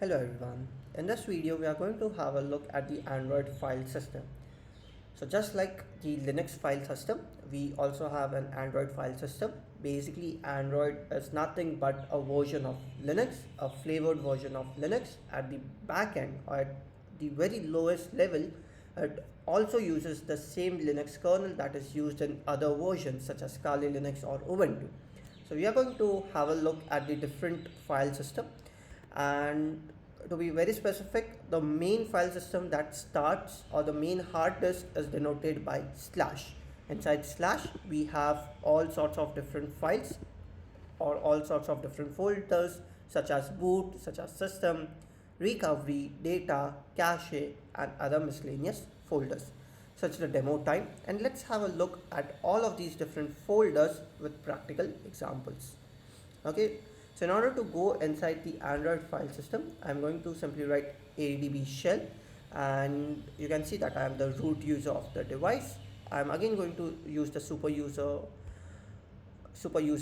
Hello everyone. In this video we are going to have a look at the Android file system. So just like the Linux file system, we also have an Android file system. Basically Android is nothing but a version of Linux, a flavored version of Linux. At the back end or at the very lowest level, it also uses the same Linux kernel that is used in other versions such as Kali Linux or Ubuntu. So we are going to have a look at the different file system, and to be very specific, the main file system that starts or the main hard disk is denoted by slash. Inside slash we have all sorts of different files or all sorts of different folders such as boot, such as system, recovery, data, cache, and other miscellaneous folders. Such the demo time, and let's have a look at all of these different folders with practical examples. Okay, so in order to go inside the Android file system, I'm going to simply write adb shell, and you can see that I am the root user of the device. I'm again going to use the super user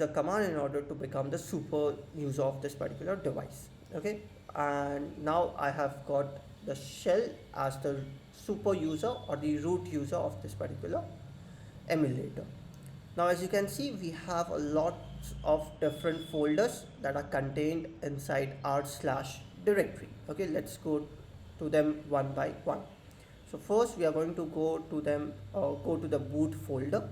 command in order to become the super user of this particular device. Okay, and now I have got the shell as the super user or the root user of this particular emulator. Now as you can see, we have a lot of different folders that are contained inside our slash directory. Okay, let's go to them one by one. So first we are going to go to the boot folder.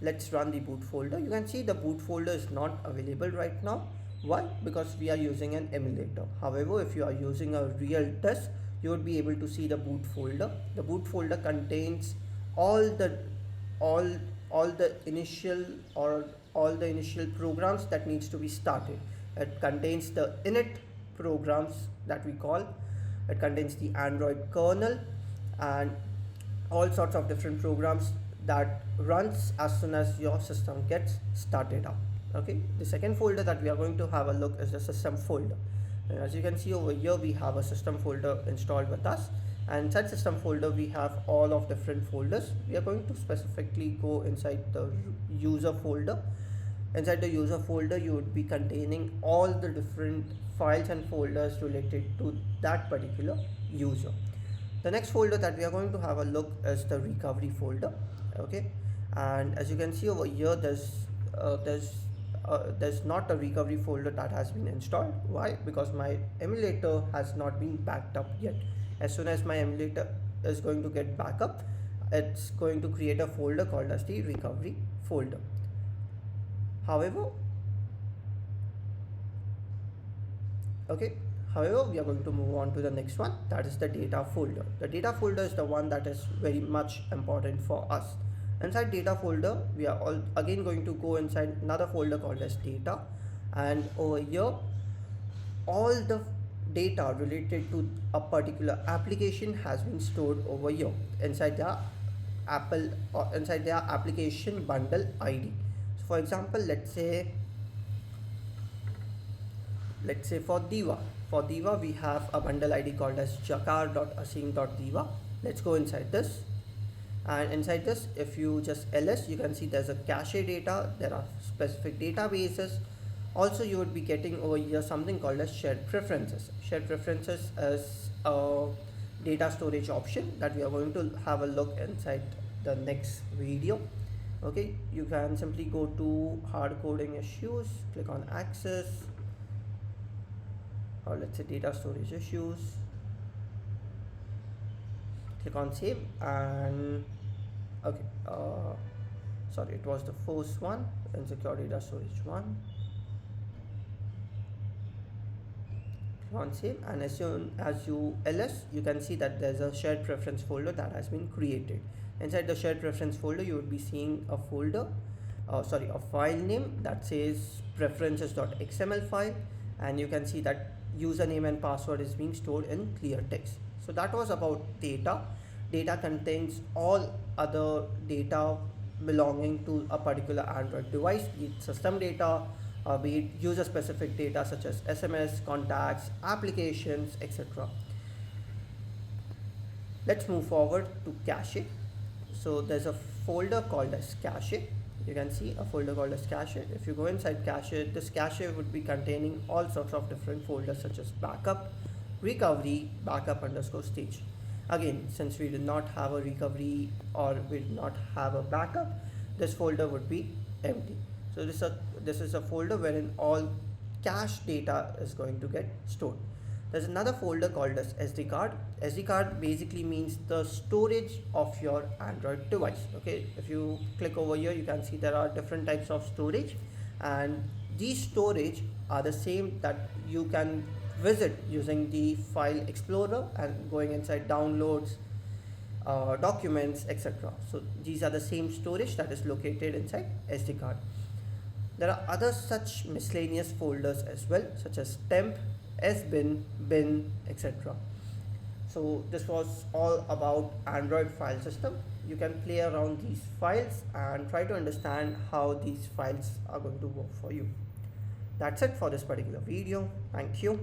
Let's run the boot folder. You can see the boot folder is not available right now. Why? Because we are using an emulator. However, if you are using a real disk, you would be able to see the boot folder. The boot folder contains all the all all the initial or all the initial programs that needs to be started. It contains the init programs that we call. It contains the Android kernel and all sorts of different programs that runs as soon as your system gets started up. Okay, the second folder that we are going to have a look is the system folder. And as you can see over here, we have a system folder installed with us, and inside system folder we have all of different folders. We are going to specifically go inside the user folder. Inside the user folder you would be containing all the different files and folders related to that particular user. The next folder that we are going to have a look is the recovery folder. Okay, and as you can see over here, there's not a recovery folder that has been installed. Why? Because my emulator has not been backed up yet. As soon as my emulator is going to get back up, it's going to create a folder called as the recovery folder. However, we are going to move on to the next one, that is the data folder. The data folder is the one that is very much important for us. Inside data folder, we are all again going to go inside another folder called as data, and over here all the data related to a particular application has been stored over here inside the inside their application bundle ID. So for example, let's say for Diva we have a bundle ID called as jakar.async.diva. Let's go inside this, and inside this, if you just ls, you can see there's a cache data, there are specific databases. Also you would be getting over here something called as shared preferences. Shared preferences is a data storage option that we are going to have a look inside the next video. Okay, you can simply go to hard coding issues, click on access, or let's say data storage issues, click on save, and okay, sorry, it was the first one, insecure data storage one. Click on save, and as soon as you ls, you can see that there's a shared preference folder that has been created. Inside the shared preference folder you would be seeing a a file name that says preferences.xml file, and you can see that username and password is being stored in clear text. So that was about data. Data contains all other data belonging to a particular Android device, be it system data, be it user specific data such as SMS, contacts, applications, etc. Let's move forward to cache. So there's a folder called as cache. You can see a folder called as cache. If you go inside cache, this cache would be containing all sorts of different folders such as backup, recovery backup underscore stage. Again, since we did not have a recovery or we did not have a backup, this folder would be empty. So this is a folder wherein all cache data is going to get stored. There's another folder called as SD card. SD card basically means the storage of your Android device. Okay, if you click over here, you can see there are different types of storage, and these storage are the same that you can visit using the file explorer and going inside downloads, documents, etc. So these are the same storage that is located inside SD card. There are other such miscellaneous folders as well, such as temp, sbin, bin, etc. So this was all about Android file system. You can play around these files and try to understand how these files are going to work for you. That's it for this particular video. Thank you.